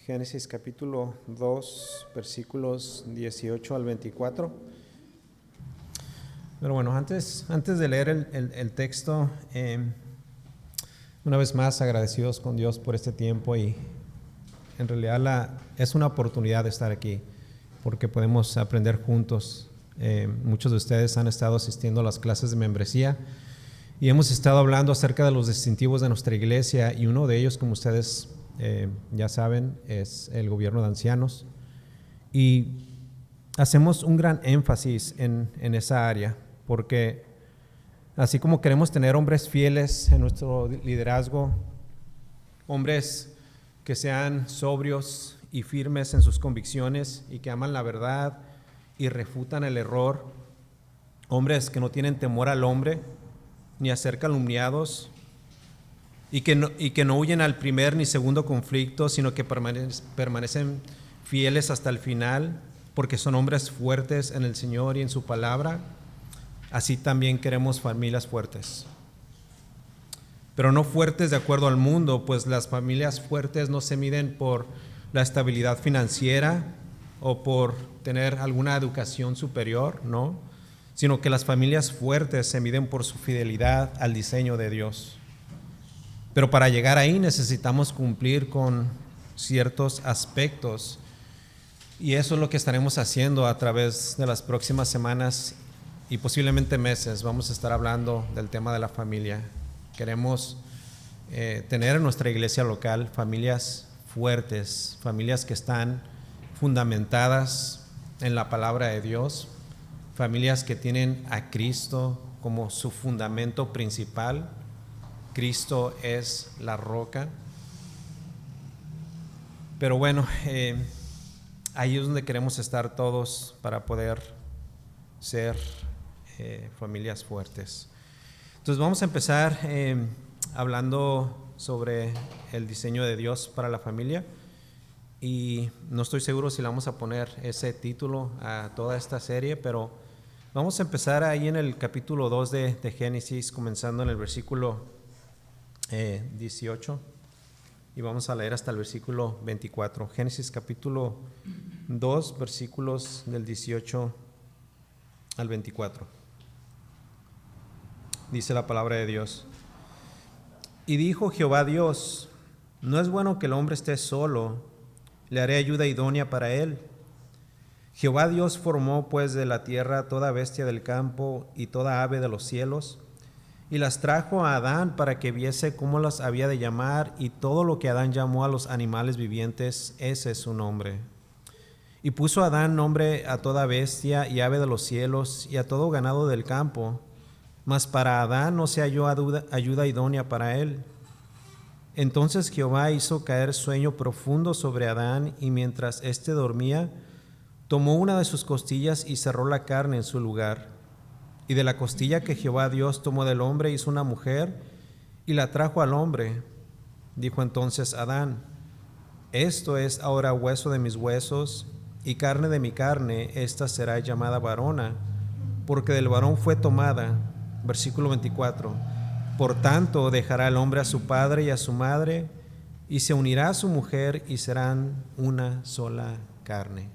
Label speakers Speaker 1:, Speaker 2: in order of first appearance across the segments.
Speaker 1: Génesis capítulo 2, versículos 18 al 24. Pero bueno, antes de leer el texto, una vez más agradecidos con Dios por este tiempo, y en realidad es una oportunidad de estar aquí porque podemos aprender juntos. Muchos de ustedes han estado asistiendo a las clases de membresía y hemos estado hablando acerca de los distintivos de nuestra iglesia, y uno de ellos, como ustedes ya saben, es el gobierno de ancianos, y hacemos un gran énfasis en esa área porque así como queremos tener hombres fieles en nuestro liderazgo, hombres que sean sobrios y firmes en sus convicciones y que aman la verdad y refutan el error, hombres que no tienen temor al hombre ni a ser calumniados, y que no huyen al primer ni segundo conflicto, sino que permanecen fieles hasta el final, porque son hombres fuertes en el Señor y en su palabra. Así también queremos familias fuertes, pero no fuertes de acuerdo al mundo, pues las familias fuertes no se miden por la estabilidad financiera o por tener alguna educación superior, no, sino que las familias fuertes se miden por su fidelidad al diseño de Dios. Pero para llegar ahí necesitamos cumplir con ciertos aspectos, y eso es lo que estaremos haciendo a través de las próximas semanas y posiblemente meses. Vamos a estar hablando del tema de la familia. Queremos tener en nuestra iglesia local familias fuertes, familias que están fundamentadas en la palabra de Dios, familias que tienen a Cristo como su fundamento principal. Cristo es la roca. Pero bueno, ahí es donde queremos estar todos para poder ser familias fuertes. Entonces vamos a empezar hablando sobre el diseño de Dios para la familia, y no estoy seguro si le vamos a poner ese título a toda esta serie, pero vamos a empezar ahí en el capítulo 2 de Génesis, comenzando en el versículo 18, y vamos a leer hasta el versículo 24. Génesis capítulo 2, versículos del 18 al 24. Dice la palabra de Dios: Y dijo Jehová Dios: no es bueno que el hombre esté solo, le haré ayuda idónea para él. Jehová Dios formó pues de la tierra toda bestia del campo y toda ave de los cielos, y las trajo a Adán para que viese cómo las había de llamar, y todo lo que Adán llamó a los animales vivientes, ese es su nombre. Y puso Adán nombre a toda bestia y ave de los cielos y a todo ganado del campo, mas para Adán no se halló ayuda idónea para él. Entonces Jehová hizo caer sueño profundo sobre Adán, y mientras éste dormía, tomó una de sus costillas y cerró la carne en su lugar. Y de la costilla que Jehová Dios tomó del hombre hizo una mujer y la trajo al hombre. Dijo entonces Adán: esto es ahora hueso de mis huesos y carne de mi carne, esta será llamada varona, porque del varón fue tomada. Versículo 24. Por tanto dejará el hombre a su padre y a su madre, y se unirá a su mujer, y serán una sola carne.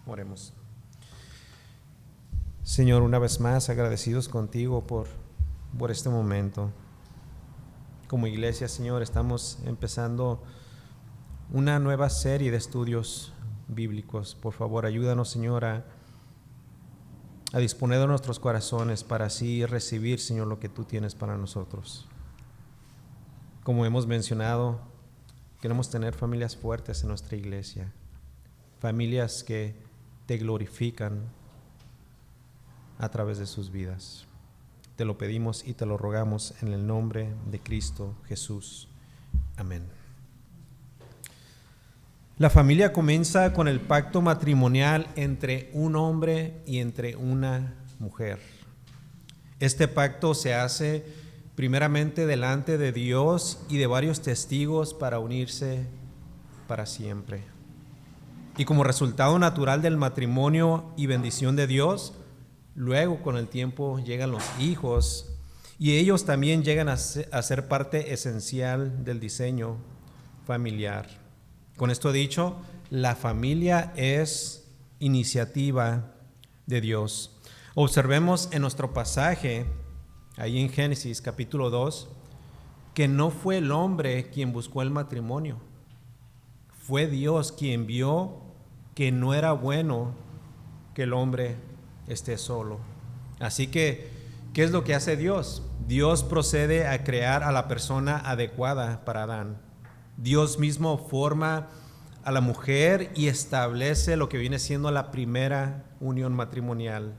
Speaker 1: Oremos. Señor, una vez más agradecidos contigo por este momento. Como iglesia, Señor, estamos empezando una nueva serie de estudios bíblicos. Por favor, ayúdanos, Señor, a disponer de nuestros corazones para así recibir, Señor, lo que tú tienes para nosotros. Como hemos mencionado, queremos tener familias fuertes en nuestra iglesia, familias que te glorifican a través de sus vidas. Te lo pedimos y te lo rogamos en el nombre de Cristo Jesús. Amén. La familia comienza con el pacto matrimonial entre un hombre y entre una mujer. Este pacto se hace primeramente delante de Dios y de varios testigos para unirse para siempre. Y como resultado natural del matrimonio y bendición de Dios, luego con el tiempo llegan los hijos, y ellos también llegan a ser parte esencial del diseño familiar. Con esto dicho, la familia es iniciativa de Dios. Observemos en nuestro pasaje, ahí en Génesis capítulo 2, que no fue el hombre quien buscó el matrimonio. Fue Dios quien vio que no era bueno que el hombre esté solo. Así que, ¿qué es lo que hace Dios? Dios procede a crear a la persona adecuada para Adán. Dios mismo forma a la mujer y establece lo que viene siendo la primera unión matrimonial.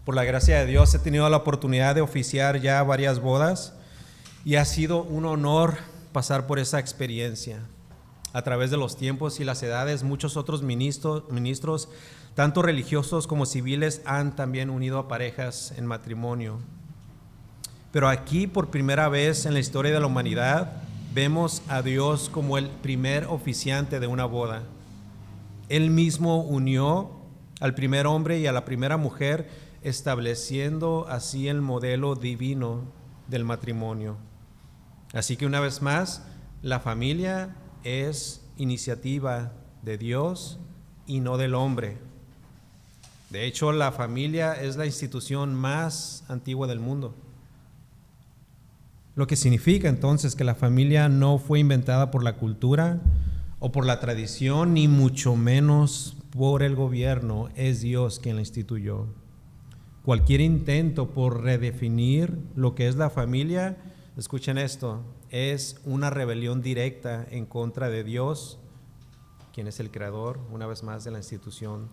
Speaker 1: Por la gracia de Dios he tenido la oportunidad de oficiar ya varias bodas y ha sido un honor pasar por esa experiencia. A través de los tiempos y las edades, muchos otros ministros, tanto religiosos como civiles, han también unido a parejas en matrimonio. Pero aquí, por primera vez en la historia de la humanidad, vemos a Dios como el primer oficiante de una boda. Él mismo unió al primer hombre y a la primera mujer, estableciendo así el modelo divino del matrimonio. Así que una vez más, la familia es iniciativa de Dios y no del hombre. De hecho, la familia es la institución más antigua del mundo. Lo que significa entonces que la familia no fue inventada por la cultura o por la tradición, ni mucho menos por el gobierno. Es Dios quien la instituyó. Cualquier intento por redefinir lo que es la familia, escuchen esto, es una rebelión directa en contra de Dios, quien es el creador, una vez más, de la institución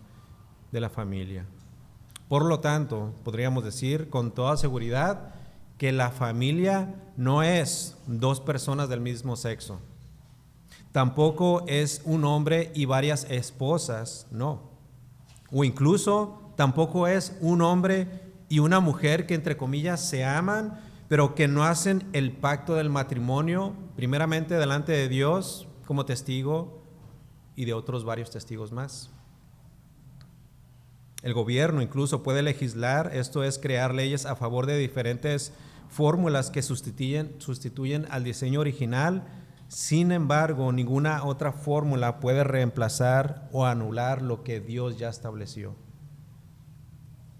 Speaker 1: de la familia. Por lo tanto, podríamos decir con toda seguridad que la familia no es dos personas del mismo sexo. Tampoco es un hombre y varias esposas, no. O incluso tampoco es un hombre y una mujer que entre comillas se aman, pero que no hacen el pacto del matrimonio, primeramente delante de Dios como testigo y de otros varios testigos más. El gobierno incluso puede legislar, esto es crear leyes a favor de diferentes fórmulas que sustituyen al diseño original. Sin embargo, ninguna otra fórmula puede reemplazar o anular lo que Dios ya estableció.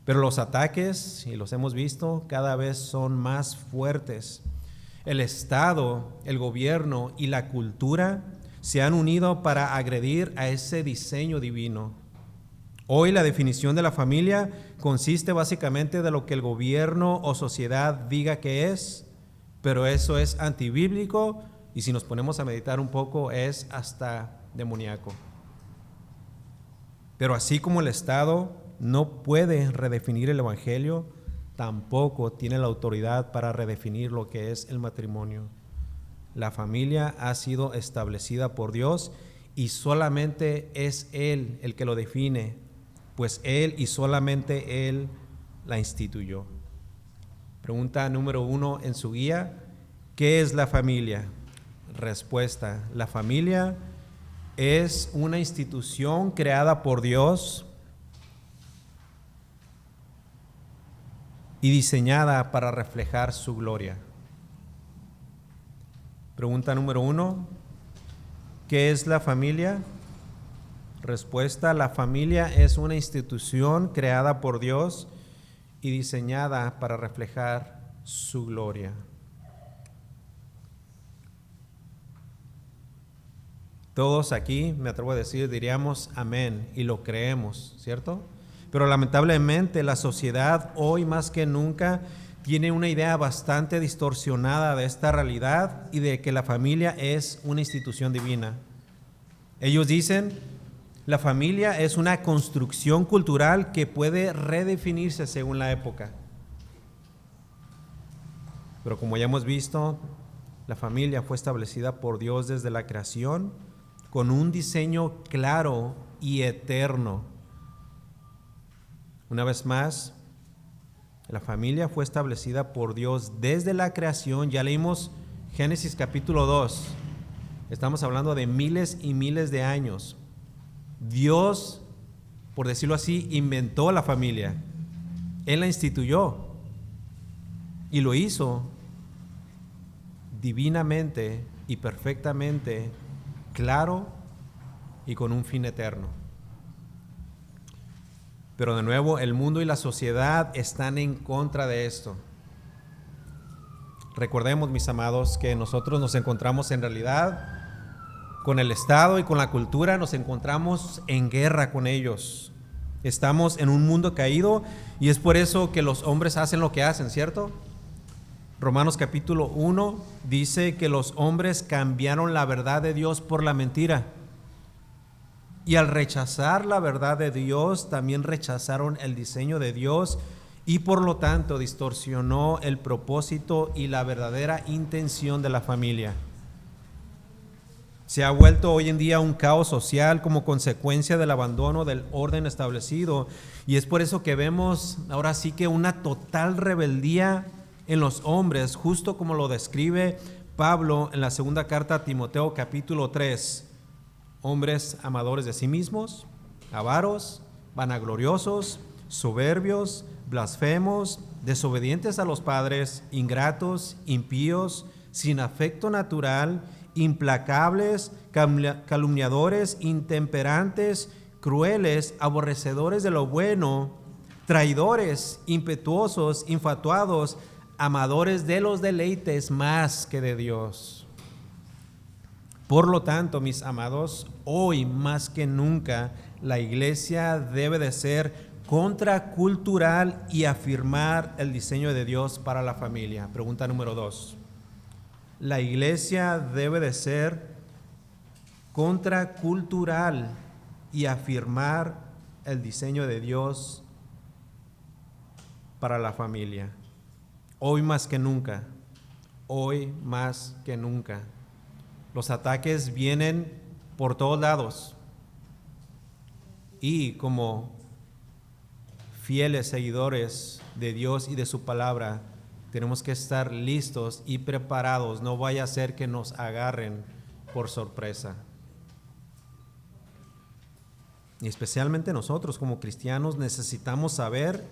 Speaker 1: Pero los ataques, y los hemos visto, cada vez son más fuertes. El Estado, el gobierno y la cultura se han unido para agredir a ese diseño divino. Hoy la definición de la familia consiste básicamente de lo que el gobierno o sociedad diga que es, pero eso es antibíblico y si nos ponemos a meditar un poco es hasta demoníaco. Pero así como el Estado no puede redefinir el Evangelio, tampoco tiene la autoridad para redefinir lo que es el matrimonio. La familia ha sido establecida por Dios y solamente es Él el que lo define, pues Él y solamente Él la instituyó. Pregunta número 1 en su guía: ¿qué es la familia? Respuesta: la familia es una institución creada por Dios y diseñada para reflejar su gloria. Pregunta número 1: ¿qué es la familia? Respuesta: la familia es una institución creada por Dios y diseñada para reflejar su gloria. Todos aquí, me atrevo a decir, diríamos amén y lo creemos, ¿cierto? Pero lamentablemente la sociedad hoy más que nunca tiene una idea bastante distorsionada de esta realidad y de que la familia es una institución divina. Ellos dicen: la familia es una construcción cultural que puede redefinirse según la época. Pero como ya hemos visto, la familia fue establecida por Dios desde la creación con un diseño claro y eterno. Una vez más, la familia fue establecida por Dios desde la creación. Ya leímos Génesis capítulo 2. Estamos hablando de miles y miles de años. Dios, por decirlo así, inventó la familia. Él la instituyó y lo hizo divinamente y perfectamente claro y con un fin eterno. Pero de nuevo, el mundo y la sociedad están en contra de esto. Recordemos, mis amados, que nosotros nos encontramos en realidad con el Estado y con la cultura, nos encontramos en guerra con ellos. Estamos en un mundo caído y es por eso que los hombres hacen lo que hacen, ¿cierto? Romanos capítulo 1 dice que los hombres cambiaron la verdad de Dios por la mentira. Y al rechazar la verdad de Dios, también rechazaron el diseño de Dios y por lo tanto distorsionó el propósito y la verdadera intención de la familia. Se ha vuelto hoy en día un caos social como consecuencia del abandono del orden establecido, y es por eso que vemos ahora sí que una total rebeldía en los hombres, justo como lo describe Pablo en la segunda carta a Timoteo capítulo 3. Hombres amadores de sí mismos, avaros, vanagloriosos, soberbios, blasfemos, desobedientes a los padres, ingratos, impíos, sin afecto natural, implacables, calumniadores, intemperantes, crueles, aborrecedores de lo bueno, traidores, impetuosos, infatuados, amadores de los deleites más que de Dios. Por lo tanto, mis amados, hoy más que nunca la iglesia debe de ser contracultural y afirmar el diseño de Dios para la familia. Pregunta número 2. La iglesia debe de ser contracultural y afirmar el diseño de Dios para la familia. Hoy más que nunca, hoy más que nunca. Los ataques vienen por todos lados y como fieles seguidores de Dios y de su palabra, tenemos que estar listos y preparados. No vaya a ser que nos agarren por sorpresa. Y especialmente nosotros como cristianos necesitamos saber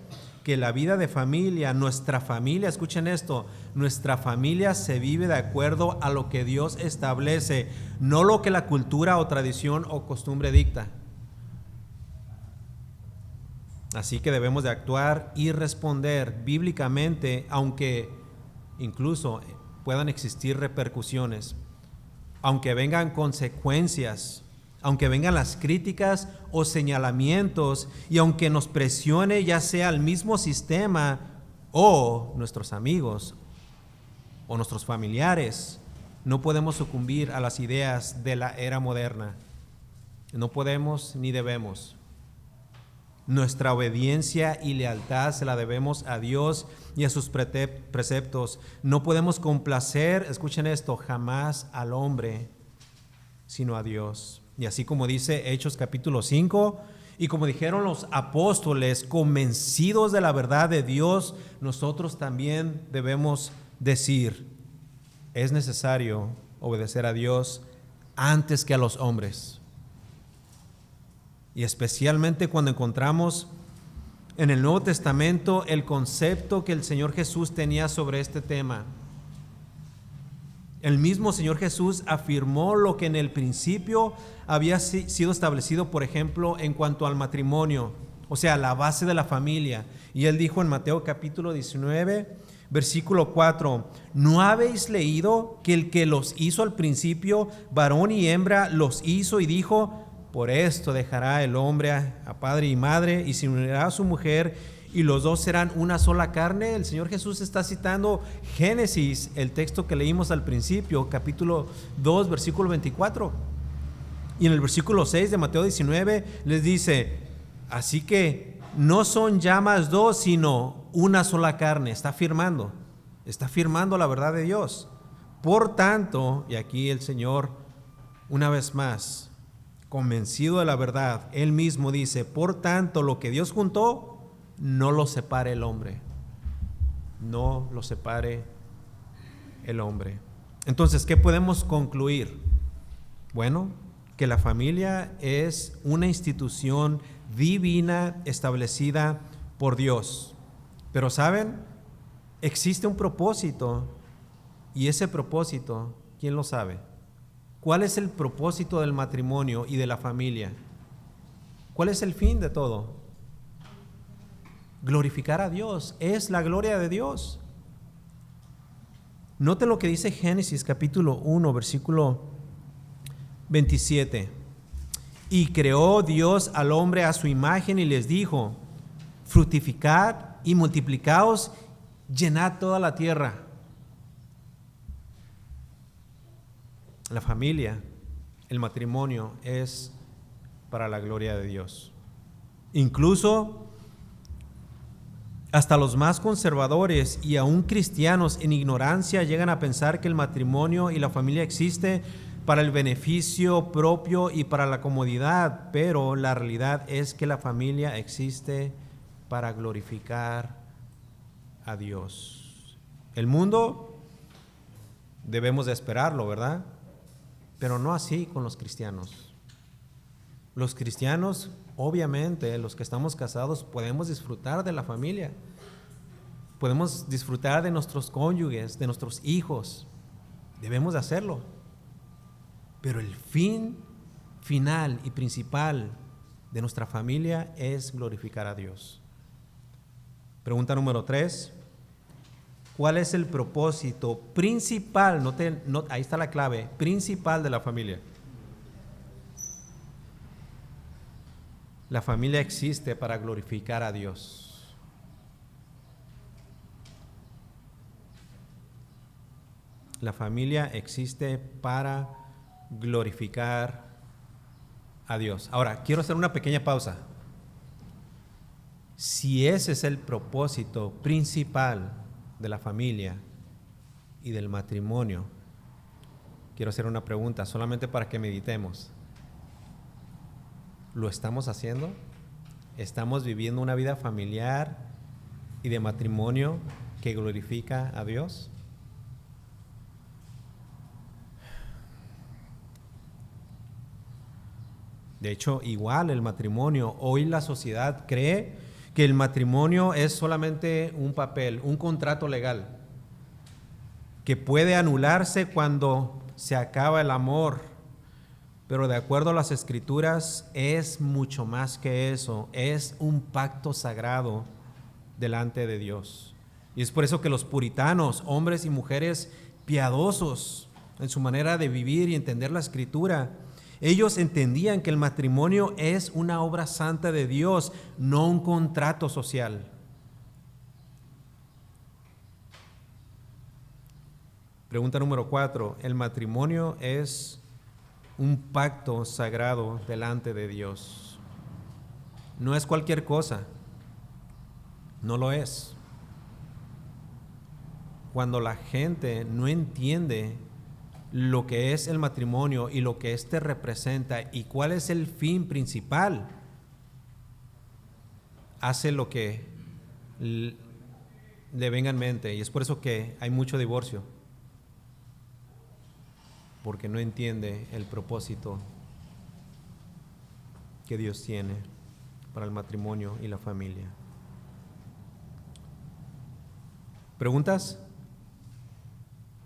Speaker 1: que la vida de familia, nuestra familia, escuchen esto, nuestra familia se vive de acuerdo a lo que Dios establece, no lo que la cultura o tradición o costumbre dicta. Así que debemos de actuar y responder bíblicamente, aunque incluso puedan existir repercusiones, aunque vengan consecuencias, aunque vengan las críticas o señalamientos y aunque nos presione ya sea el mismo sistema o nuestros amigos o nuestros familiares, no podemos sucumbir a las ideas de la era moderna. No podemos ni debemos. Nuestra obediencia y lealtad se la debemos a Dios y a sus preceptos. No podemos complacer, escuchen esto, jamás al hombre, sino a Dios. Y así como dice Hechos capítulo 5, y como dijeron los apóstoles, convencidos de la verdad de Dios, nosotros también debemos decir, es necesario obedecer a Dios antes que a los hombres. Y especialmente cuando encontramos en el Nuevo Testamento el concepto que el Señor Jesús tenía sobre este tema. El mismo Señor Jesús afirmó lo que en el principio había sido establecido, por ejemplo, en cuanto al matrimonio, o sea, la base de la familia. Y Él dijo en Mateo capítulo 19, versículo 4, ¿no habéis leído que el que los hizo al principio, varón y hembra, los hizo y dijo, por esto dejará el hombre a padre y madre y se unirá a su mujer y los dos serán una sola carne? El Señor Jesús está citando Génesis, el texto que leímos al principio, capítulo 2, versículo 24. Y en el versículo 6 de Mateo 19 les dice, así que no son ya más dos, sino una sola carne. Está afirmando la verdad de Dios. Por tanto, y aquí el Señor, una vez más, convencido de la verdad, Él mismo dice, por tanto, lo que Dios juntó, no lo separe el hombre. No lo separe el hombre. Entonces, ¿qué podemos concluir? Bueno, que la familia es una institución divina establecida por Dios. Pero ¿saben? Existe un propósito y ese propósito, ¿quién lo sabe? ¿Cuál es el propósito del matrimonio y de la familia? ¿Cuál es el fin de todo? Glorificar a Dios. Es la gloria de Dios. Note lo que dice Génesis capítulo 1, versículo 27. Y creó Dios al hombre a su imagen y les dijo: fructificad y multiplicaos, llenad toda la tierra. La familia, el matrimonio es para la gloria de Dios. Incluso hasta los más conservadores y aún cristianos en ignorancia llegan a pensar que el matrimonio y la familia existe para el beneficio propio y para la comodidad, pero la realidad es que la familia existe para glorificar a Dios. El mundo debemos de esperarlo, ¿verdad? Pero no así con los cristianos. Los cristianos, obviamente, los que estamos casados, podemos disfrutar de la familia. Podemos disfrutar de nuestros cónyuges, de nuestros hijos. Debemos de hacerlo. Pero el fin final y principal de nuestra familia es glorificar a Dios. Pregunta número 3. ¿Cuál es el propósito principal? Ahí está la clave, principal de la familia. La familia existe para glorificar a Dios. La familia existe para glorificar a Dios. Ahora, quiero hacer una pequeña pausa. Si ese es el propósito principal de la familia y del matrimonio, quiero hacer una pregunta solamente para que meditemos. ¿Lo estamos haciendo? ¿Estamos viviendo una vida familiar y de matrimonio que glorifica a Dios? De hecho, igual el matrimonio, hoy la sociedad cree que el matrimonio es solamente un papel, un contrato legal, que puede anularse cuando se acaba el amor. Pero de acuerdo a las Escrituras es mucho más que eso, es un pacto sagrado delante de Dios. Y es por eso que los puritanos, hombres y mujeres piadosos en su manera de vivir y entender la Escritura, ellos entendían que el matrimonio es una obra santa de Dios, no un contrato social. Pregunta número 4. ¿El matrimonio es un pacto sagrado delante de Dios? No es cualquier cosa. No lo es. Cuando la gente no entiende lo que es el matrimonio y lo que éste representa y cuál es el fin principal, hace lo que le venga en mente, y es por eso que hay mucho divorcio, porque no entiende el propósito que Dios tiene para el matrimonio y la familia. ¿Preguntas?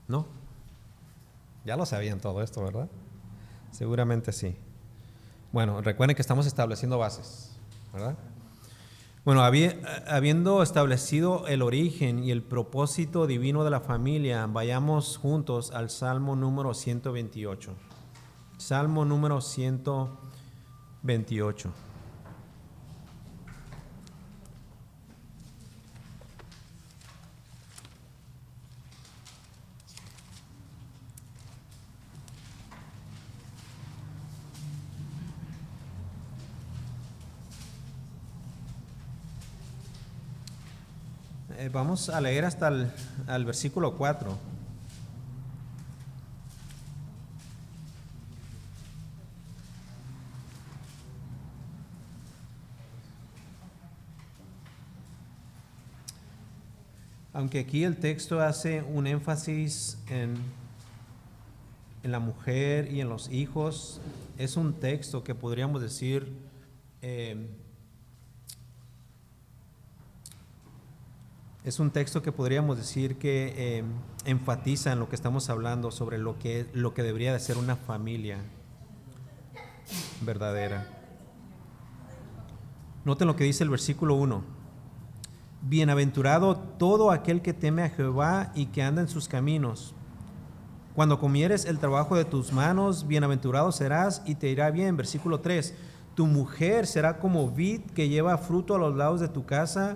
Speaker 1: ¿No? Ya lo sabían todo esto, ¿verdad? Seguramente sí. Bueno, recuerden que estamos estableciendo bases, ¿verdad? Bueno, habiendo establecido el origen y el propósito divino de la familia, vayamos juntos al Salmo número 128. Salmo número 128. Vamos a leer hasta el versículo 4. Aunque aquí el texto hace un énfasis en la mujer y en los hijos, es un texto que podríamos decir Es un texto que podríamos decir que enfatiza en lo que estamos hablando sobre lo que debería de ser una familia verdadera. Noten lo que dice el versículo 1. Bienaventurado todo aquel que teme a Jehová y que anda en sus caminos. Cuando comieres el trabajo de tus manos, bienaventurado serás y te irá bien. Versículo 3. Tu mujer será como vid que lleva fruto a los lados de tu casa,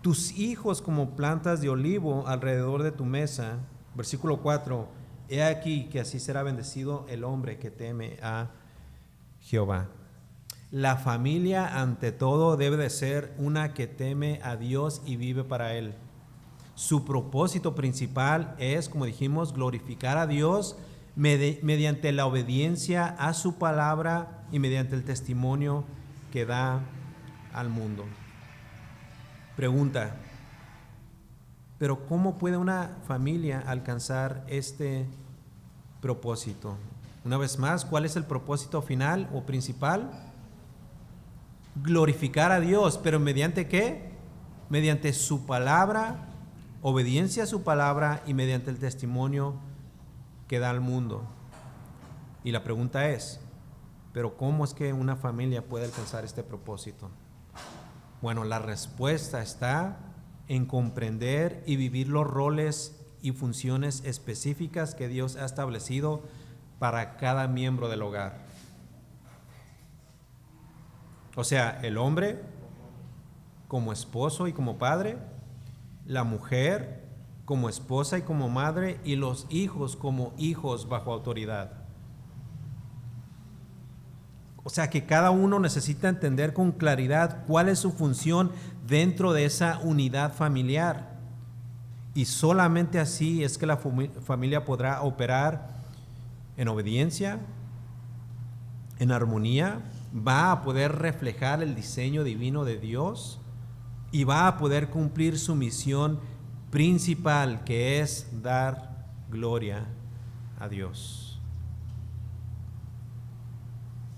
Speaker 1: tus hijos como plantas de olivo alrededor de tu mesa. Versículo 4. He aquí que así será bendecido el hombre que teme a Jehová. La familia, ante todo, debe de ser una que teme a Dios y vive para Él. Su propósito principal es, como dijimos, glorificar a Dios mediante la obediencia a su palabra y mediante el testimonio que da al mundo. Pregunta: ¿pero cómo puede una familia alcanzar este propósito? Una vez más, ¿cuál es el propósito final o principal? Glorificar a Dios, pero ¿mediante qué? Mediante su palabra, obediencia a su palabra y mediante el testimonio que da al mundo. Y la pregunta es, ¿pero cómo es que una familia puede alcanzar este propósito? Bueno, la respuesta está en comprender y vivir los roles y funciones específicas que Dios ha establecido para cada miembro del hogar. O sea, el hombre como esposo y como padre, la mujer como esposa y como madre, y los hijos como hijos bajo autoridad. O sea que cada uno necesita entender con claridad cuál es su función dentro de esa unidad familiar. Y solamente así es que la familia podrá operar en obediencia, en armonía, va a poder reflejar el diseño divino de Dios y va a poder cumplir su misión principal, que es dar gloria a Dios.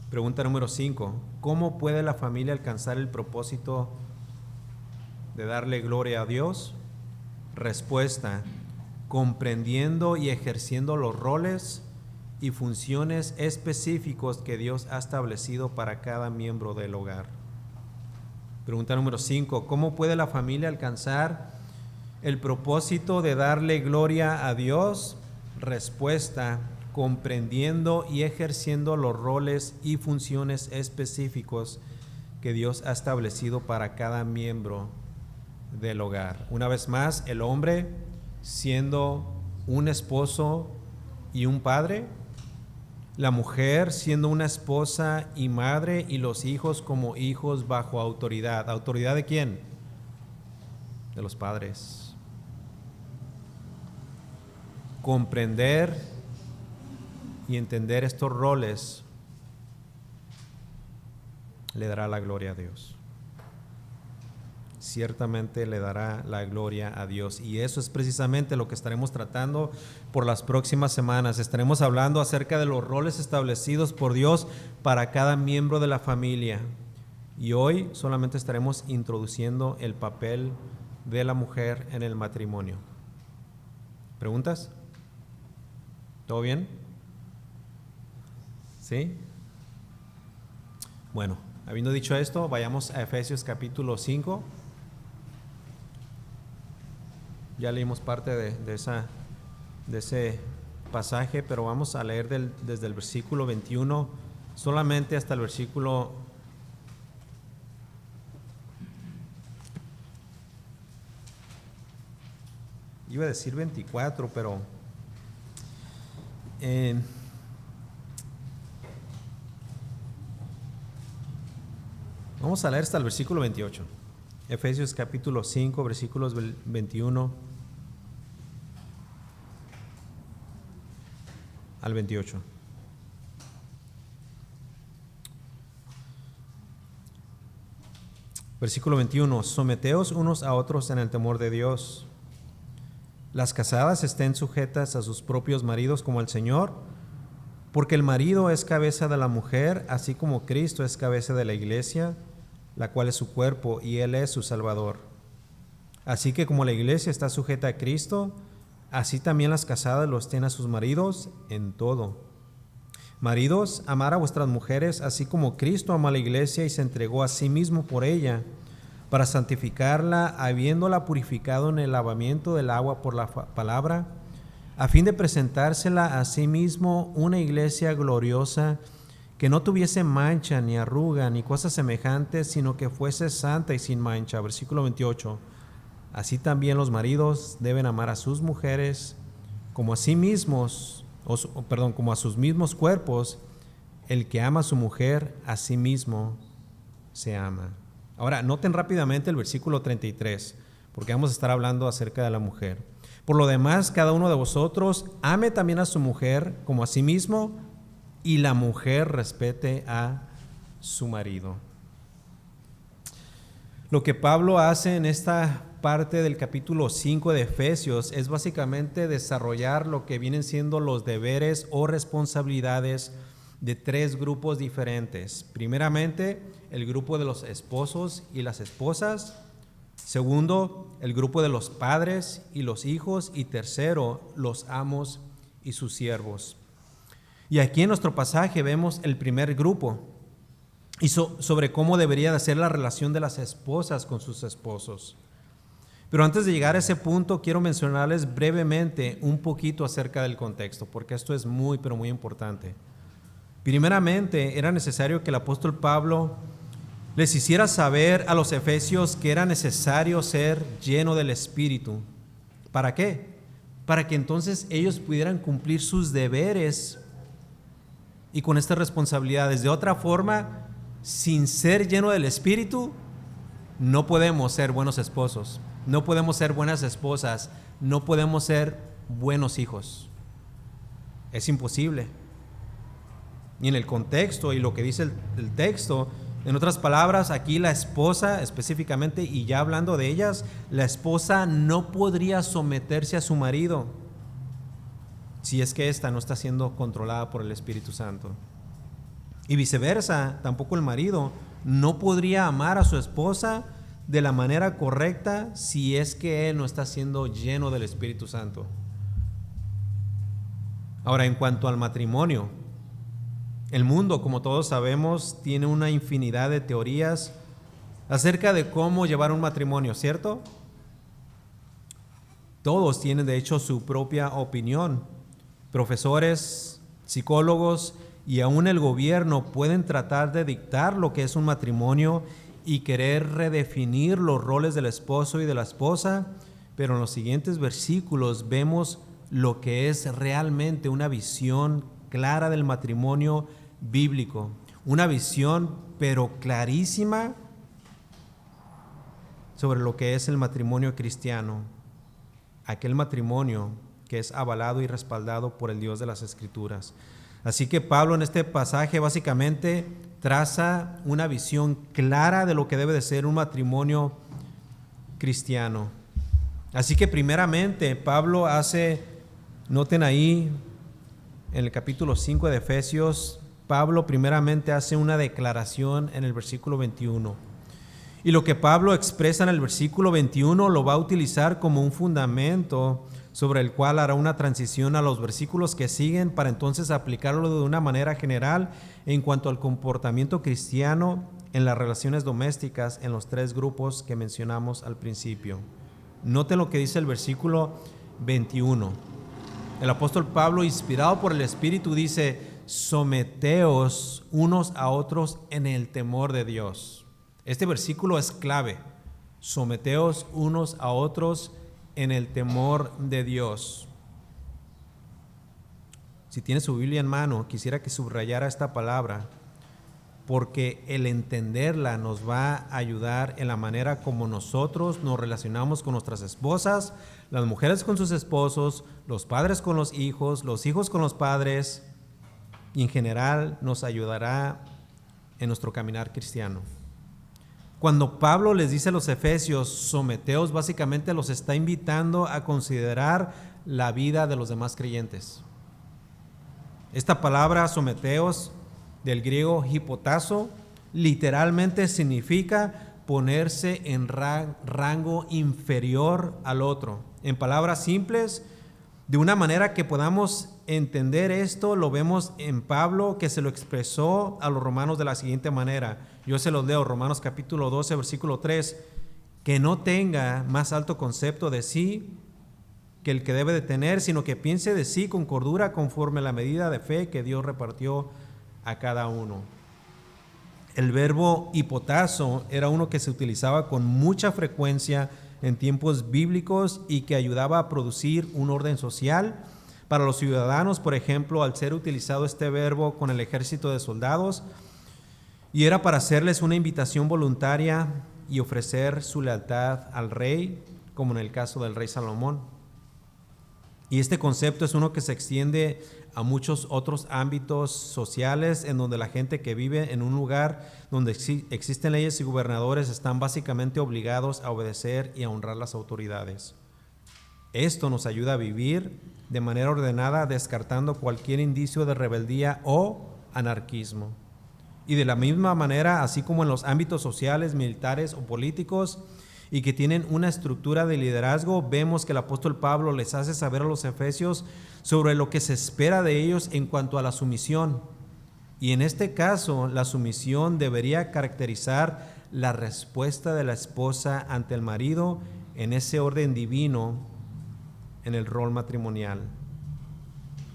Speaker 1: Pregunta número 5. ¿Cómo puede la familia alcanzar el propósito de darle gloria a Dios? Respuesta: comprendiendo y ejerciendo los roles y funciones específicos que Dios ha establecido para cada miembro del hogar. Pregunta número 5. ¿Cómo puede la familia alcanzar el propósito de darle gloria a Dios? Respuesta: comprendiendo y ejerciendo los roles y funciones específicos que Dios ha establecido para cada miembro del hogar. Una vez más, el hombre siendo un esposo y un padre, la mujer siendo una esposa y madre, y los hijos como hijos bajo autoridad. ¿Autoridad de quién? De los padres. Comprender y entender estos roles le dará la gloria a Dios. Ciertamente le dará la gloria a Dios. Y eso es precisamente lo que estaremos tratando por las próximas semanas. Estaremos hablando acerca de los roles establecidos por Dios para cada miembro de la familia. Y hoy solamente estaremos introduciendo el papel de la mujer en el matrimonio. ¿Preguntas? ¿Todo bien? ¿Sí? Bueno, habiendo dicho esto, vayamos a Efesios capítulo 5. Ya leímos parte de ese pasaje, pero vamos a leer desde el versículo 21 solamente hasta el versículo 24, pero vamos a leer hasta el versículo 28. Efesios capítulo 5, versículos 21 al 28. Versículo 21. Someteos unos a otros en el temor de Dios. Las casadas estén sujetas a sus propios maridos como al Señor, porque el marido es cabeza de la mujer, así como Cristo es cabeza de la iglesia, la cual es su cuerpo, y Él es su Salvador. Así que como la iglesia está sujeta a Cristo, así también las casadas lo estén a sus maridos en todo. Maridos, amad a vuestras mujeres, así como Cristo amó a la iglesia y se entregó a sí mismo por ella, para santificarla, habiéndola purificado en el lavamiento del agua por la palabra, a fin de presentársela a sí mismo una iglesia gloriosa, que no tuviese mancha, ni arruga, ni cosas semejantes, sino que fuese santa y sin mancha. Versículo 28. Así también los maridos deben amar a sus mujeres como a sí mismos, como a sus mismos cuerpos. El que ama a su mujer, a sí mismo se ama. Ahora, noten rápidamente el versículo 33, porque vamos a estar hablando acerca de la mujer. Por lo demás, cada uno de vosotros ame también a su mujer como a sí mismo, y la mujer respete a su marido. Lo que Pablo hace en esta parte del capítulo 5 de Efesios es básicamente desarrollar lo que vienen siendo los deberes o responsabilidades de tres grupos diferentes. Primeramente, el grupo de los esposos y las esposas. Segundo, el grupo de los padres y los hijos. Y tercero, los amos y sus siervos. Y aquí en nuestro pasaje vemos el primer grupo y sobre cómo debería de ser la relación de las esposas con sus esposos. Pero antes de llegar a ese punto, quiero mencionarles brevemente un poquito acerca del contexto, porque esto es muy, pero muy importante. Primeramente, era necesario que el apóstol Pablo les hiciera saber a los efesios que era necesario ser lleno del Espíritu. ¿Para qué? Para que entonces ellos pudieran cumplir sus deberes y con estas responsabilidades. De otra forma, sin ser lleno del Espíritu, no podemos ser buenos esposos, no podemos ser buenas esposas, no podemos ser buenos hijos. Es imposible. Y en el contexto y lo que dice el texto, en otras palabras, aquí la esposa específicamente, y ya hablando de ellas, la esposa no podría someterse a su marido si es que ésta no está siendo controlada por el Espíritu Santo. Y viceversa, tampoco el marido no podría amar a su esposa de la manera correcta si es que él no está siendo lleno del Espíritu Santo. Ahora, en cuanto al matrimonio, el mundo, como todos sabemos, tiene una infinidad de teorías acerca de cómo llevar un matrimonio, ¿cierto? Todos tienen de hecho su propia opinión. Profesores, psicólogos y aún el gobierno pueden tratar de dictar lo que es un matrimonio y querer redefinir los roles del esposo y de la esposa, pero en los siguientes versículos vemos lo que es realmente una visión clara del matrimonio bíblico, una visión pero clarísima sobre lo que es el matrimonio cristiano, aquel matrimonio que es avalado y respaldado por el Dios de las Escrituras. Así que Pablo en este pasaje básicamente traza una visión clara de lo que debe de ser un matrimonio cristiano. Así que primeramente Pablo noten ahí en el capítulo 5 de Efesios, Pablo primeramente hace una declaración en el versículo 21. Y lo que Pablo expresa en el versículo 21 lo va a utilizar como un fundamento sobre el cual hará una transición a los versículos que siguen para entonces aplicarlo de una manera general en cuanto al comportamiento cristiano en las relaciones domésticas en los tres grupos que mencionamos al principio. Noten lo que dice el versículo 21. El apóstol Pablo, inspirado por el Espíritu, dice: someteos unos a otros en el temor de Dios. Este versículo es clave. Someteos unos a otros en el temor de Dios. Si tiene su Biblia en mano, quisiera que subrayara esta palabra, porque el entenderla nos va a ayudar en la manera como nosotros nos relacionamos con nuestras esposas, las mujeres con sus esposos, los padres con los hijos con los padres, y en general nos ayudará en nuestro caminar cristiano. Cuando Pablo les dice a los efesios, someteos, básicamente los está invitando a considerar la vida de los demás creyentes. Esta palabra someteos, del griego hipotazo, literalmente significa ponerse en rango inferior al otro. En palabras simples, de una manera que podamos entender esto, lo vemos en Pablo, que se lo expresó a los romanos de la siguiente manera. Yo se los leo, Romanos capítulo 12, versículo 3, que no tenga más alto concepto de sí que el que debe de tener, sino que piense de sí con cordura conforme a la medida de fe que Dios repartió a cada uno. El verbo hipotazo era uno que se utilizaba con mucha frecuencia en tiempos bíblicos y que ayudaba a producir un orden social para los ciudadanos. Por ejemplo, al ser utilizado este verbo con el ejército de soldados, y era para hacerles una invitación voluntaria y ofrecer su lealtad al rey, como en el caso del rey Salomón. Y este concepto es uno que se extiende a muchos otros ámbitos sociales, en donde la gente que vive en un lugar donde existen leyes y gobernadores están básicamente obligados a obedecer y a honrar las autoridades. Esto nos ayuda a vivir de manera ordenada, descartando cualquier indicio de rebeldía o anarquismo. Y de la misma manera, así como en los ámbitos sociales, militares o políticos, y que tienen una estructura de liderazgo, vemos que el apóstol Pablo les hace saber a los efesios sobre lo que se espera de ellos en cuanto a la sumisión. Y en este caso, la sumisión debería caracterizar la respuesta de la esposa ante el marido en ese orden divino en el rol matrimonial.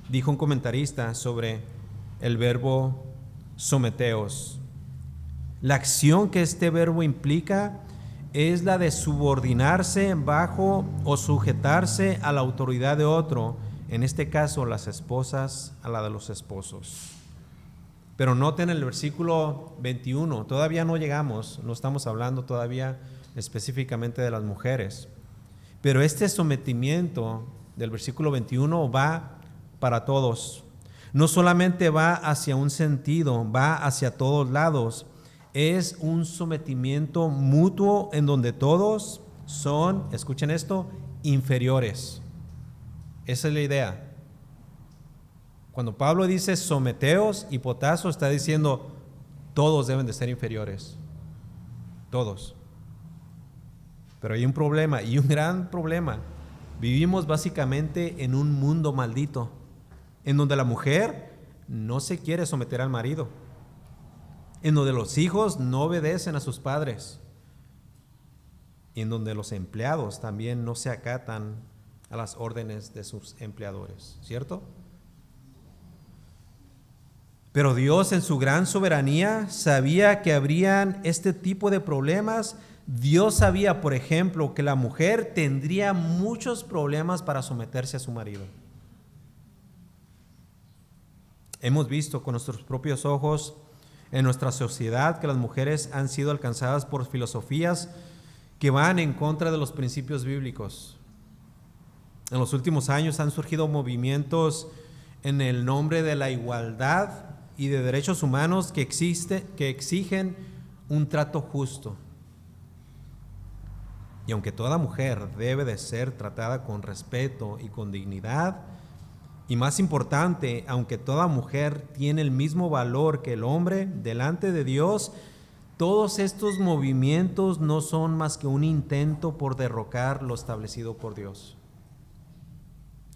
Speaker 1: Dijo un comentarista sobre el verbo someteos: la acción que este verbo implica es la de subordinarse bajo o sujetarse a la autoridad de otro, en este caso las esposas a la de los esposos. Pero noten el versículo 21, todavía no llegamos, no estamos hablando todavía específicamente de las mujeres, pero este sometimiento del versículo 21 va para todos, no solamente va hacia un sentido, va hacia todos lados. Es un sometimiento mutuo en donde todos son, escuchen esto, inferiores. Esa es la idea. Cuando Pablo dice someteos, hipotazo, está diciendo todos deben de ser inferiores. Todos. Pero hay un problema, y un gran problema. Vivimos básicamente en un mundo maldito, en donde la mujer no se quiere someter al marido, en donde los hijos no obedecen a sus padres, y en donde los empleados también no se acatan a las órdenes de sus empleadores, ¿cierto? Pero Dios, en su gran soberanía, sabía que habrían este tipo de problemas. Dios sabía, por ejemplo, que la mujer tendría muchos problemas para someterse a su marido. Hemos visto con nuestros propios ojos en nuestra sociedad que las mujeres han sido alcanzadas por filosofías que van en contra de los principios bíblicos. En los últimos años han surgido movimientos en el nombre de la igualdad y de derechos humanos que exigen un trato justo. Y aunque toda mujer debe de ser tratada con respeto y con dignidad, y más importante, aunque toda mujer tiene el mismo valor que el hombre delante de Dios, todos estos movimientos no son más que un intento por derrocar lo establecido por Dios.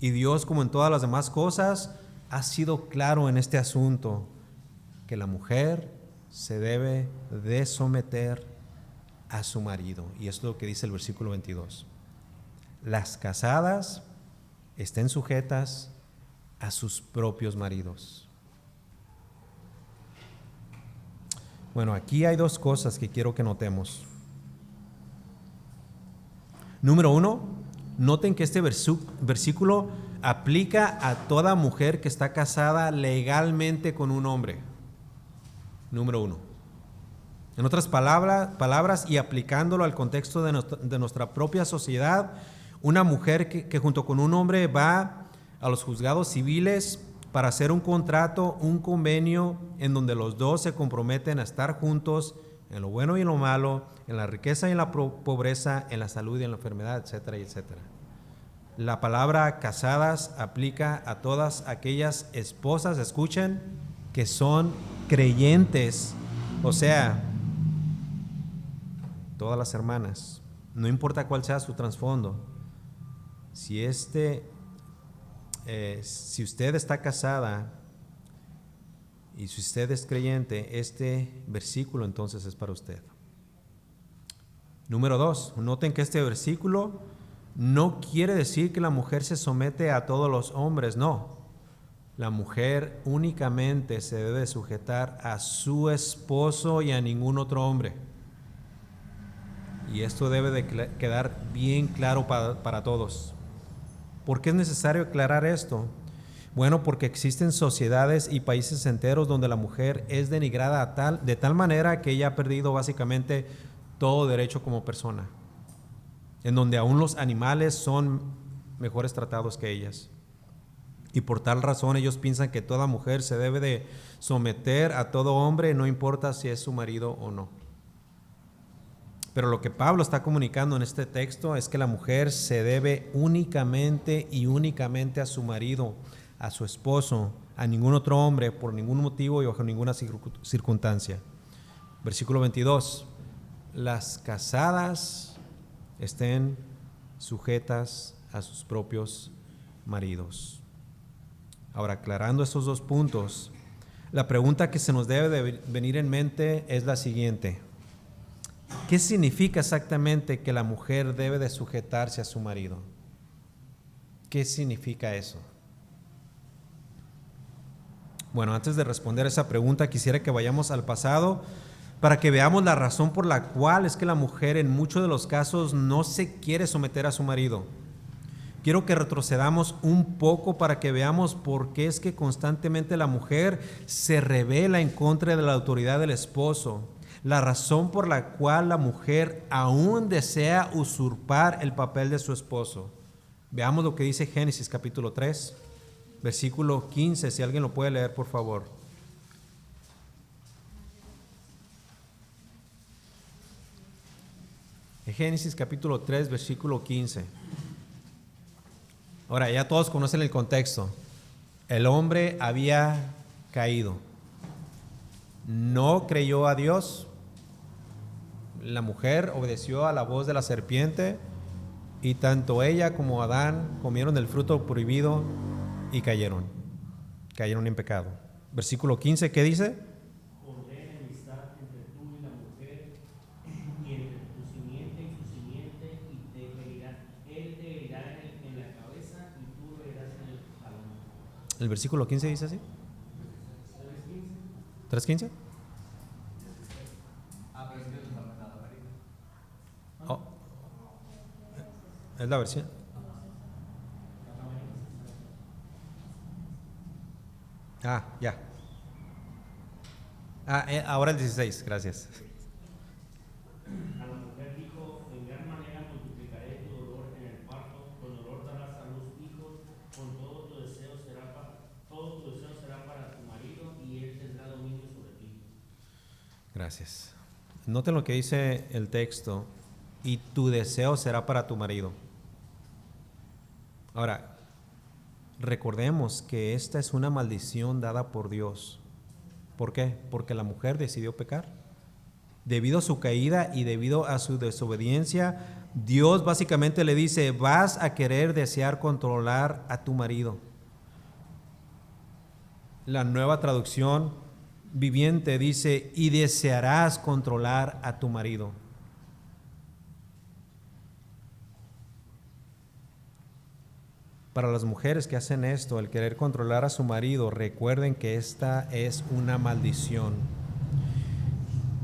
Speaker 1: Y Dios, como en todas las demás cosas, ha sido claro en este asunto, que la mujer se debe de someter a su marido. Y esto es lo que dice el versículo 22. Las casadas estén sujetas a sus propios maridos. Bueno, aquí hay dos cosas que quiero que notemos. Número uno, noten que este versículo aplica a toda mujer que está casada legalmente con un hombre. Número uno. En otras palabras, y aplicándolo al contexto de nuestra propia sociedad, una mujer que junto con un hombre va a los juzgados civiles para hacer un contrato, un convenio en donde los dos se comprometen a estar juntos en lo bueno y en lo malo, en la riqueza y en la pobreza, en la salud y en la enfermedad, etcétera, etcétera. La palabra casadas aplica a todas aquellas esposas, escuchen, que son creyentes, o sea, todas las hermanas, no importa cuál sea su trasfondo, si usted está casada y si usted es creyente, este versículo entonces es para usted. Número 2, noten que este versículo no quiere decir que la mujer se somete a todos los hombres, no. La mujer únicamente se debe sujetar a su esposo y a ningún otro hombre. Y esto debe de quedar bien claro para todos. ¿Por qué es necesario aclarar esto? Bueno, porque existen sociedades y países enteros donde la mujer es denigrada de tal manera que ella ha perdido básicamente todo derecho como persona, en donde aún los animales son mejores tratados que ellas. Y por tal razón ellos piensan que toda mujer se debe de someter a todo hombre, no importa si es su marido o no. Pero lo que Pablo está comunicando en este texto es que la mujer se debe únicamente y únicamente a su marido, a su esposo, a ningún otro hombre, por ningún motivo y bajo ninguna circunstancia. Versículo 22. Las casadas estén sujetas a sus propios maridos. Ahora, aclarando estos dos puntos, la pregunta que se nos debe de venir en mente es la siguiente. ¿Qué significa exactamente que la mujer debe de sujetarse a su marido? ¿Qué significa eso? Bueno, antes de responder esa pregunta, quisiera que vayamos al pasado para que veamos la razón por la cual es que la mujer en muchos de los casos no se quiere someter a su marido. Quiero que retrocedamos un poco para que veamos por qué es que constantemente la mujer se rebela en contra de la autoridad del esposo. La razón por la cual la mujer aún desea usurpar el papel de su esposo. Veamos lo que dice Génesis capítulo 3, versículo 15, si alguien lo puede leer, por favor. Génesis capítulo 3, versículo 15. Ahora, ya todos conocen el contexto. El hombre había caído. No creyó a Dios. La mujer obedeció a la voz de la serpiente y tanto ella como Adán comieron del fruto prohibido y cayeron en pecado. Versículo 15, ¿qué dice?
Speaker 2: Pondré enemistad entre tú y la mujer, y entre tu simiente y su simiente, y te herirá. Él te herirá en la cabeza y tú lo herirás en el talón.
Speaker 1: ¿El versículo 15 dice así? 3:15. Oh. ¿Es la versión? Ya. Ahora el 16, gracias.
Speaker 2: A la mujer dijo: en gran manera multiplicaré tu dolor en el parto, con dolor darás a luz hijos, con todo tu deseo será para tu marido, y él tendrá dominio sobre ti.
Speaker 1: Gracias. Noten lo que dice el texto: y tu deseo será para tu marido. Ahora, recordemos que esta es una maldición dada por Dios. ¿Por qué? Porque la mujer decidió pecar. Debido a su caída y debido a su desobediencia, Dios básicamente le dice: vas a querer desear controlar a tu marido. La Nueva Traducción Viviente dice: y desearás controlar a tu marido. Para las mujeres que hacen esto, el querer controlar a su marido, recuerden que esta es una maldición.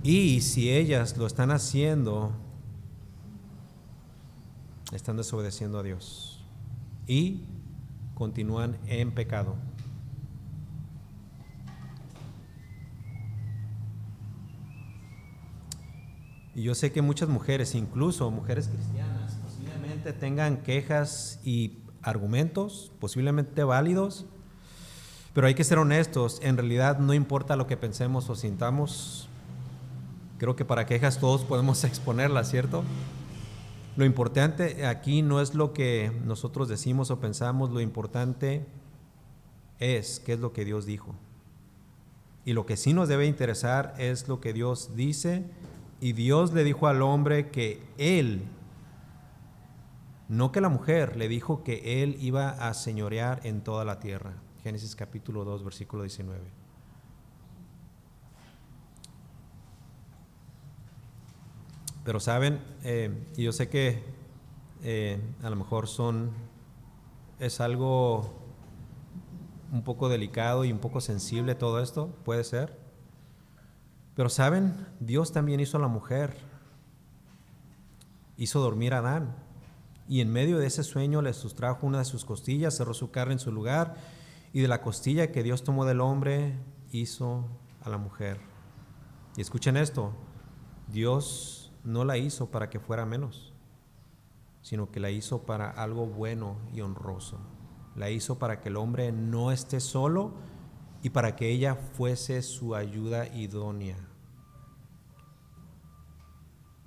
Speaker 1: Y si ellas lo están haciendo, están desobedeciendo a Dios y continúan en pecado. Y yo sé que muchas mujeres, incluso mujeres cristianas, posiblemente tengan quejas y argumentos, posiblemente válidos, pero hay que ser honestos. En realidad no importa lo que pensemos o sintamos. Creo que para quejas todos podemos exponerlas, ¿cierto? Lo importante aquí no es lo que nosotros decimos o pensamos, lo importante es qué es lo que Dios dijo. Y lo que sí nos debe interesar es lo que Dios dice Y Dios le dijo al hombre que él, no que la mujer, le dijo que él iba a señorear en toda la tierra. Génesis capítulo 2, versículo 19. Pero saben, y yo sé que a lo mejor es algo un poco delicado y un poco sensible todo esto, puede ser. Pero saben, Dios también hizo a la mujer, hizo dormir a Adán, y en medio de ese sueño le sustrajo una de sus costillas, cerró su carne en su lugar, y de la costilla que Dios tomó del hombre, hizo a la mujer. Y escuchen esto, Dios no la hizo para que fuera menos, sino que la hizo para algo bueno y honroso. La hizo para que el hombre no esté solo y para que ella fuese su ayuda idónea.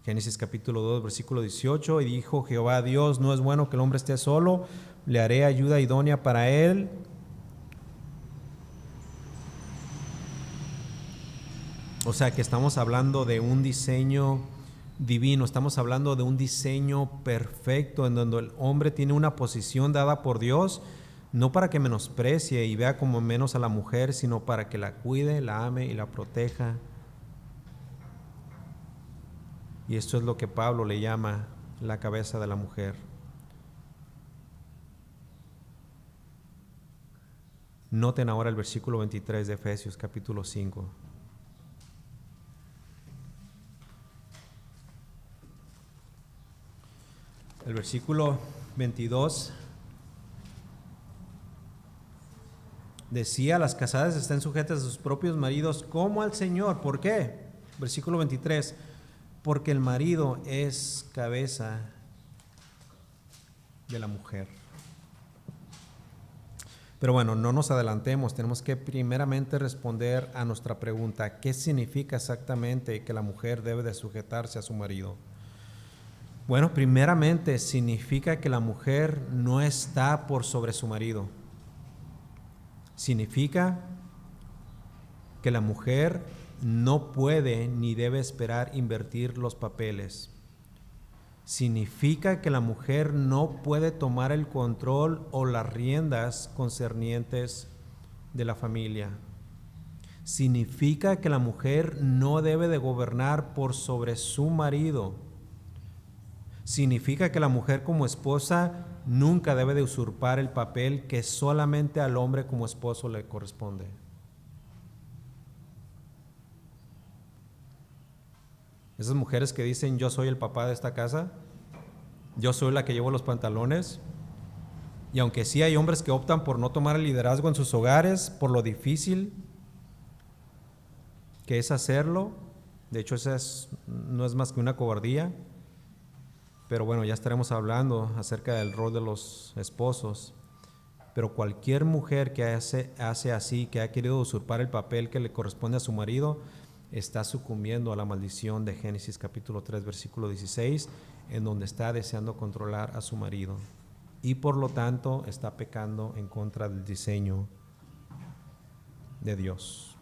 Speaker 1: Génesis capítulo 2, versículo 18, y dijo Jehová Dios, no es bueno que el hombre esté solo, le haré ayuda idónea para él. O sea que estamos hablando de un diseño divino, estamos hablando de un diseño perfecto en donde el hombre tiene una posición dada por Dios, no para que menosprecie y vea como menos a la mujer, sino para que la cuide, la ame y la proteja. Y esto es lo que Pablo le llama la cabeza de la mujer. Noten ahora el versículo 23 de Efesios capítulo 5. El versículo 22 decía, las casadas estén sujetas a sus propios maridos como al Señor. ¿Por qué? Versículo 23, porque el marido es cabeza de la mujer. Pero bueno, no nos adelantemos, tenemos que primeramente responder a nuestra pregunta, ¿qué significa exactamente que la mujer debe de sujetarse a su marido? Bueno, primeramente significa que la mujer no está por sobre su marido. Significa que la mujer no puede ni debe esperar invertir los papeles. Significa que la mujer no puede tomar el control o las riendas concernientes de la familia. Significa que la mujer no debe de gobernar por sobre su marido. Significa que la mujer como esposa nunca debe de usurpar el papel que solamente al hombre como esposo le corresponde. Esas mujeres que dicen yo soy el papá de esta casa, yo soy la que llevo los pantalones, y aunque sí hay hombres que optan por no tomar el liderazgo en sus hogares, por lo difícil que es hacerlo, de hecho no es más que una cobardía. Pero bueno, ya estaremos hablando acerca del rol de los esposos. Pero cualquier mujer que hace así, que ha querido usurpar el papel que le corresponde a su marido, está sucumbiendo a la maldición de Génesis capítulo 3, versículo 16, en donde está deseando controlar a su marido. Y por lo tanto está pecando en contra del diseño de Dios.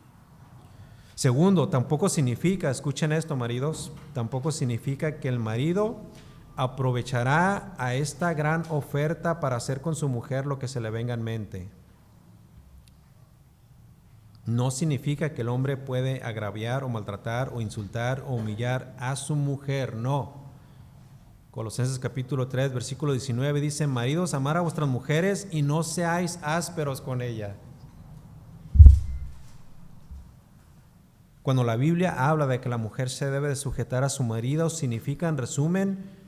Speaker 1: Segundo, tampoco significa, escuchen esto maridos, tampoco significa que el marido aprovechará a esta gran oferta para hacer con su mujer lo que se le venga en mente. No significa que el hombre puede agraviar o maltratar o insultar o humillar a su mujer, no. Colosenses capítulo 3, versículo 19 dice, maridos, amar a vuestras mujeres y no seáis ásperos con ella. Cuando la Biblia habla de que la mujer se debe de sujetar a su marido, significa en resumen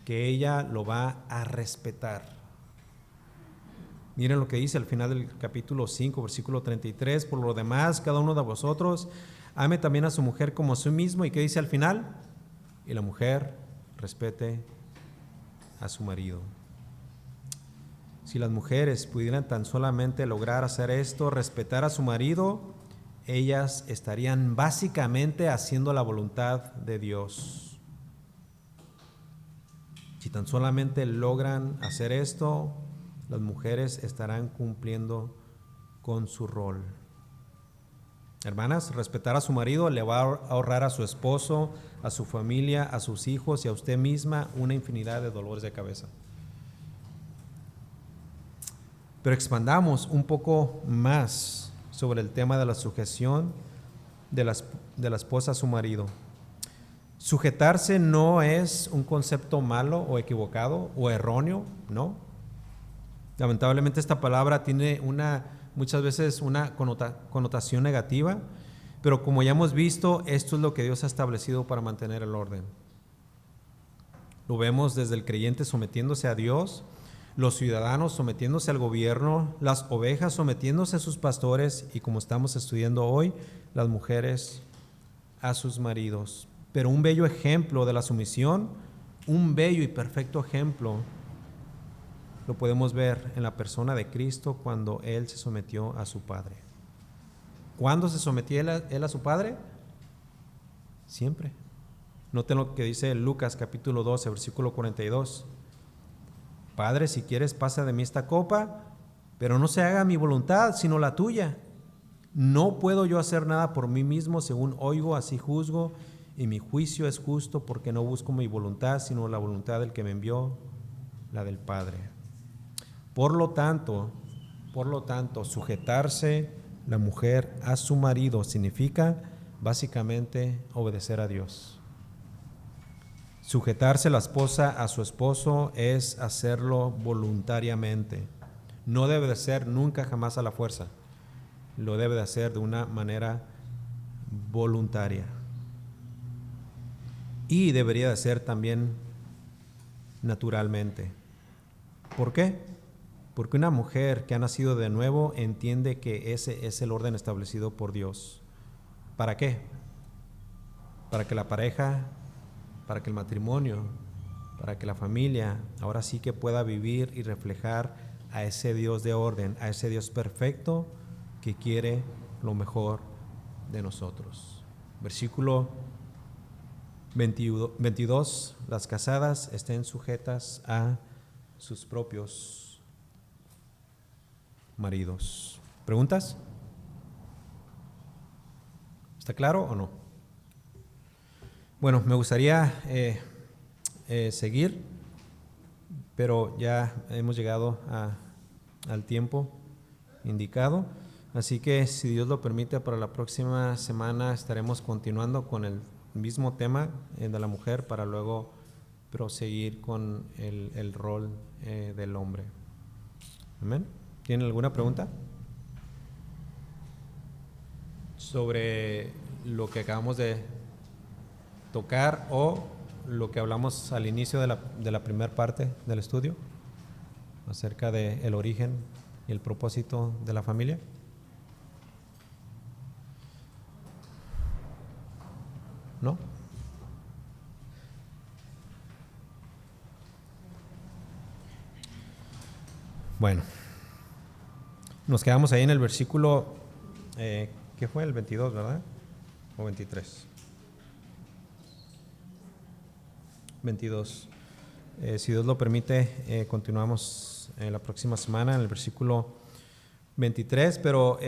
Speaker 1: que ella lo va a respetar. Miren lo que dice al final del capítulo 5, versículo 33, por lo demás, cada uno de vosotros ame también a su mujer como a sí mismo. ¿Y qué dice al final? Y la mujer respete a su marido. Si las mujeres pudieran tan solamente lograr hacer esto, respetar a su marido, ellas estarían básicamente haciendo la voluntad de Dios. Si tan solamente logran hacer esto, las mujeres estarán cumpliendo con su rol. Hermanas, respetar a su marido le va a ahorrar a su esposo, a su familia, a sus hijos y a usted misma una infinidad de dolores de cabeza. Pero expandamos un poco más sobre el tema de la sujeción de la esposa a su marido. Sujetarse no es un concepto malo o equivocado o erróneo, ¿no? Lamentablemente esta palabra tiene muchas veces una connotación negativa, pero como ya hemos visto, esto es lo que Dios ha establecido para mantener el orden. Lo vemos desde el creyente sometiéndose a Dios, los ciudadanos sometiéndose al gobierno, las ovejas sometiéndose a sus pastores y, como estamos estudiando hoy, las mujeres a sus maridos. Pero un bello ejemplo de la sumisión, un bello y perfecto ejemplo, lo podemos ver en la persona de Cristo cuando Él se sometió a su Padre. ¿Cuándo se sometió Él a su Padre? Siempre. Noten lo que dice Lucas capítulo 12, versículo 42. Padre, si quieres, pasa de mí esta copa, pero no se haga mi voluntad, sino la tuya. No puedo yo hacer nada por mí mismo, según oigo, así juzgo, y mi juicio es justo, porque no busco mi voluntad, sino la voluntad del que me envió, la del Padre. Por lo tanto, sujetarse la mujer a su marido significa básicamente obedecer a Dios. Sujetarse la esposa a su esposo es hacerlo voluntariamente. No debe de ser nunca jamás a la fuerza. Lo debe de hacer de una manera voluntaria. Y debería de ser también naturalmente. ¿Por qué? Porque una mujer que ha nacido de nuevo entiende que ese es el orden establecido por Dios. ¿Para qué? Para que la pareja, para que el matrimonio, para que la familia ahora sí que pueda vivir y reflejar a ese Dios de orden, a ese Dios perfecto que quiere lo mejor de nosotros. Versículo 22, las casadas estén sujetas a sus propios maridos. ¿Preguntas? ¿Está claro o no? Bueno, me gustaría seguir, pero ya hemos llegado al tiempo indicado. Así que, si Dios lo permite, para la próxima semana estaremos continuando con el mismo tema de la mujer para luego proseguir con el rol del hombre. Amén. ¿Tienen alguna pregunta sobre lo que acabamos de tocar o lo que hablamos al inicio de la primera parte del estudio acerca del origen y el propósito de la familia? ¿No? Bueno, nos quedamos ahí en el versículo, ¿qué fue? El 22, ¿verdad? ¿O 23? 22. Si Dios lo permite, continuamos la próxima semana en el versículo 23, pero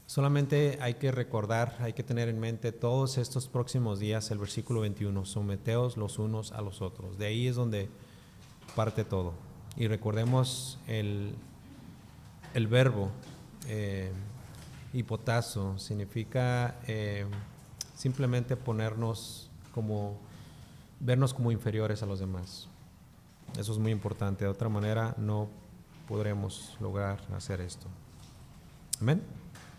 Speaker 1: solamente hay que recordar, hay que tener en mente todos estos próximos días el versículo 21, someteos los unos a los otros. De ahí es donde parte todo. Y recordemos el verbo hipotazo, significa simplemente vernos como inferiores a los demás. Eso es muy importante, de otra manera no podremos lograr hacer esto. Amén.